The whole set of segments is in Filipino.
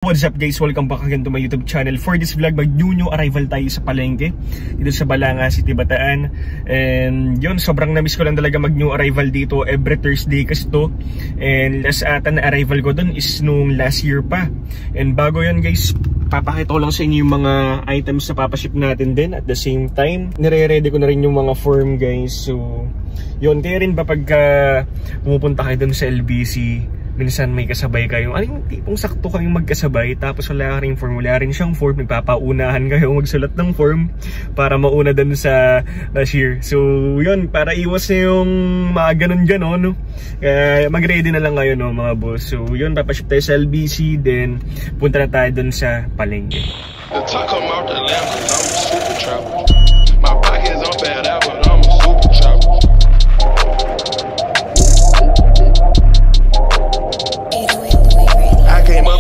What's up guys? Welcome back again to my YouTube channel. For this vlog, mag-new arrival tayo sa palengke dito sa Balanga City, Bataan. And yun, sobrang na-miss ko lang talaga mag-new arrival dito every Thursday kasi to. And last ata na arrival ko dun is nung last year pa. And bago yun guys, papakita ko lang sa inyo yung mga items na papaship natin din. At the same time, nire-ready ko na rin yung mga form guys. So yun, kaya rin ba pagka pumupunta kayo dun sa LBC, minsan may kasabay kayo, yung tipong sakto kayong magkasabay tapos wala rin form, wala rin siyang form, nagpapaunahan kayo magsulat ng form para mauna dun sa cashier. So yun, para iwas na yung mga ganon-ganon, mag-ready na lang kayo no mga boss. So yun, papaship tayo sa LBC, then punta na tayo dun sa palengke.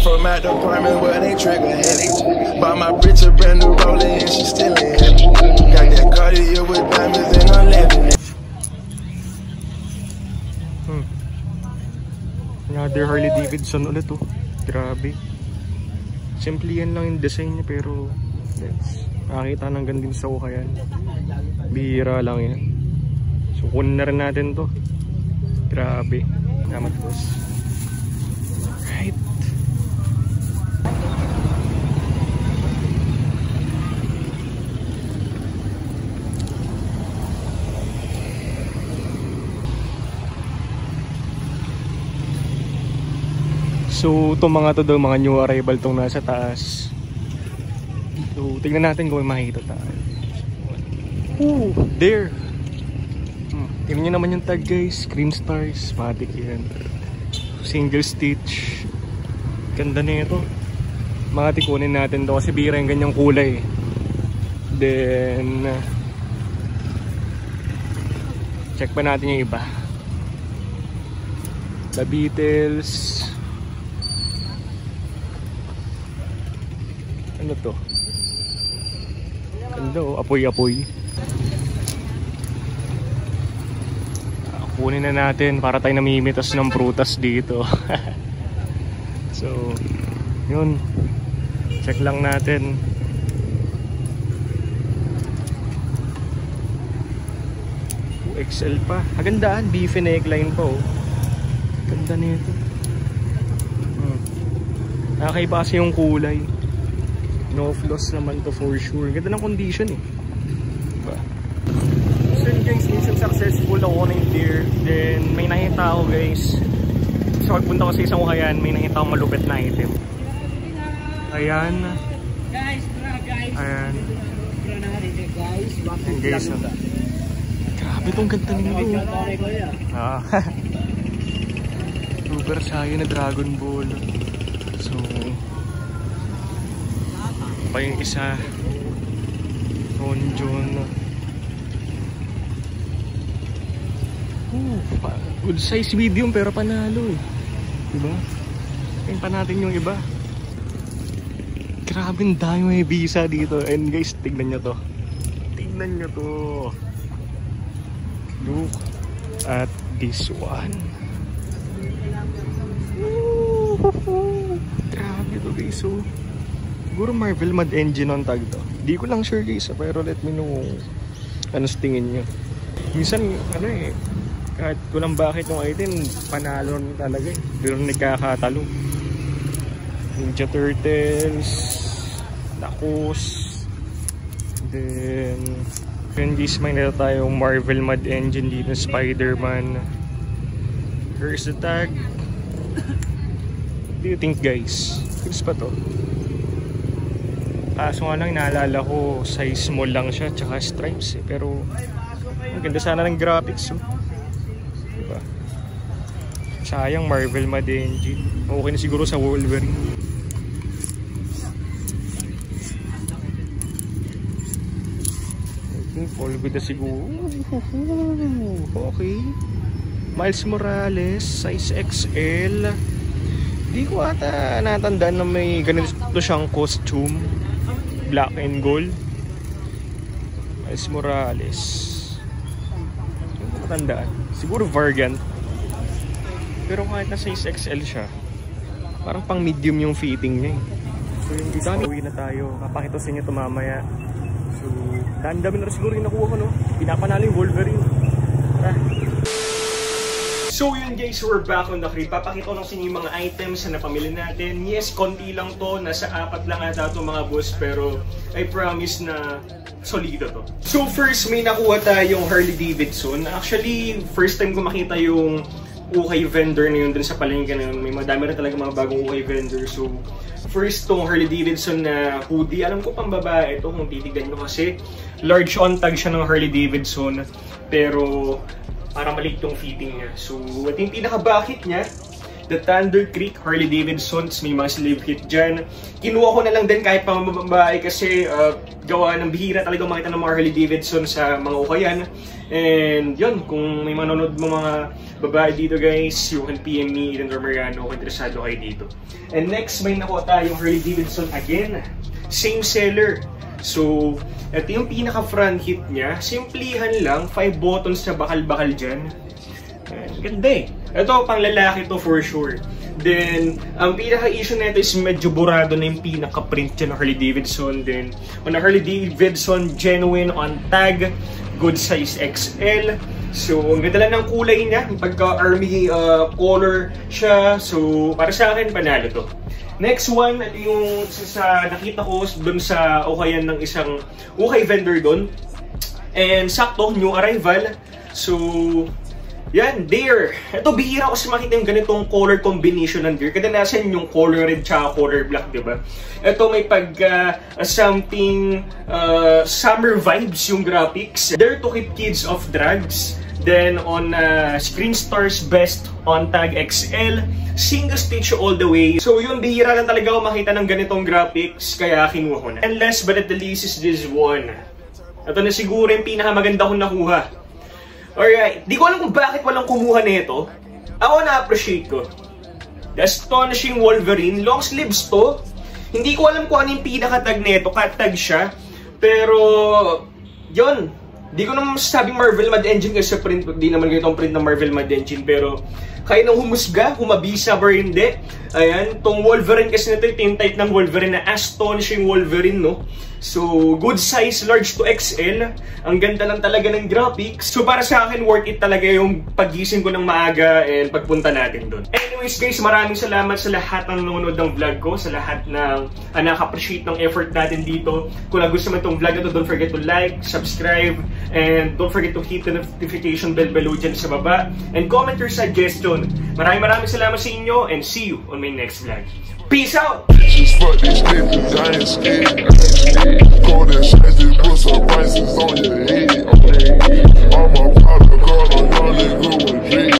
From out the apartment where they trigger heavy. Bought my bitch a brand new roller and she still in heavy. Got that Cartier with diamonds and I'm laughing. Another Harley Davidson ulit oh. Grabe. Simple yan lang yung design niya pero nakakita ng ganding sa uka yan. Bihira lang yan. So kunin na rin natin to. Grabe. Salamat boss. Right. So itong mga to daw, mga new arrival tong nasa taas. So tingnan natin kung may makikita tayo. Ooh, there. Tingnan nyo naman yung tag guys, Green Stars, matik yan. Single stitch. Ganda na ito. Mga tikunin natin to kasi bira yung ganyang kulay. Then check pa natin yung iba. The Beatles. Ano to? Ganda oh, apoy-apoy. Kunin na natin para tayo namimitas ng prutas dito. So, yun. Check lang natin. XL pa. Agandaan, beefy neckline pa oh. Ganda nito. Nakakaiba kasi yung kulay. No flaws naman to for sure. Ganda ng condition eh. Diba? So guys, mission successful ako na yung deer. Then may nakita ako guys. So pagpunta ko sa isang ukayan, may nakita akong malupit na item. Ayan. Ayan. Ayan guys. Grabe itong ganda nito. Super Saiyan na Dragon Ball. So pa yung isa John. Good size medium pero panalo eh. Diba? Tingnan pa natin yung iba. Grabe ang dami may visa dito. And guys, tignan nyo to. Tignan nyo to. Look at this one. Grabe to guys oh. Siguro Marvel Mad Engine on tag to. Di ko lang sure guys pero let me know ano sa tingin nyo. Minsan ano eh, kahit kulang bakit yung item panalo talaga eh. Pero nagkakatalo. Ninja Turtles, Nakos, then guys may nila tayong Marvel Mad Engine dito, Spider-Man. Here's the tag. What do you think guys? Kids pa to? Kaso nga lang naalala ko size small lang siya tsaka stripes eh. Pero ang ganda sana ng graphics oh. Diba? Sayang Marvel Mad Engine. Okay na siguro sa Wolverine. Okay, all good na siguro. Okay. Miles Morales size XL. Di ko ata natandaan na may ganito siyang costume. Black and gold. Miles Morales. Matandaan. Siguro Variant. Pero kahit na size XL siya, Parang pang medium yung fitting niya eh. So yung design, uwi na tayo. Papakita sa inyo ito mamaya. So, dami na siguro yung nakuha ko, no? Pinapanalo yung Wolverine. Tara. So yun guys, we're back on the crib. Papakita ko lang sa inyo yung mga items na napamili natin. Yes, konti lang to. Nasa 4 lang ata itong mga boss. Pero I promise na solido to. So first, may nakuha tayong Harley Davidson. Actually, first time ko makita yung ukay vendor na yun dun sa palengke na yun. May madami rin talaga mga bagong ukay vendor. So first tong Harley Davidson na hoodie. Alam ko pang babae ito kung titignan nyo kasi large on tag siya ng Harley Davidson. Pero parang maliit yung fitting niya. So, ito yung pinaka-bucket niya. The Thunder Creek Harley Davidson. May mga sleeve kit dyan. Kinuha ko na lang din kahit pang babae kasi gawa ng bihira talaga makita ng mga Harley Davidson sa mga ukayan. And yun, kung may manonood mo mga babae dito guys, you can PM me, Eden Romariano, kung interesado kayo dito. And next, may nakuha tayong Harley Davidson again. Same seller. So, ito yung pinaka-front hit niya. Simplihan lang, 5 buttons na bakal-bakal dyan. Ganda eh. Ito, pang lalaki to for sure. Then, ang pinaka-issue na ito is medyo burado na yung pinaka-print dyan ng Harley Davidson. Then, on a Harley Davidson, genuine on tag, good size XL. So, ang ganda lang ng kulay niya. Pagka-army color siya. So, para sa akin, panalo to. Next one, yung sa nakita ko doon sa ukayan ng isang ukay vendor doon. And sakto, new arrival. So, yan, deer. Ito, bihira ko kasi makita yung ganitong color combination ng deer. Kadalasan yung color red tsaka color black, diba? Ito may something summer vibes yung graphics. Dare to keep kids off drugs. Then on Screen Star's Best on Tag XL, single stitch all the way. So yun, bihira lang talaga ako makita ng ganitong graphics, kaya kinuha ko na. And last but not the least is this one. Ito na siguro yung pinakamaganda kong nakuha. Alright, di ko alam kung bakit walang kumuha nito. Ako na-appreciate ko. The Astonishing Wolverine, long sleeves to. Hindi ko alam kung ano yung pinakatag nito, cut-tag siya. Pero, yun. Di ko naman masasabing Marvel Mad Engine kasi print, di naman ganitong print ng Marvel Mad Engine. Pero, kaya nang humusga, humabisa ba hindi. Ayan, tong Wolverine kasi nito, ito yung type ng Wolverine na Astonishing Wolverine, no? So, good size, large to XL. Ang ganda lang talaga ng graphics. So, para sa akin, worth it talaga yung pagising ko ng maaga and pagpunta natin doon. Anyways, guys, maraming salamat sa lahat ng nanonood ng vlog ko, sa lahat ng nakaka-appreciate ng effort natin dito. Kung gusto mo itong vlog na to, don't forget to like, subscribe, and don't forget to hit the notification bell below dyan sa baba. And comment your suggestion. Maraming salamat sa inyo and see you on my next vlog. Peace out! Just fuck these niggas, I ain't scared. Go and shut this puss up right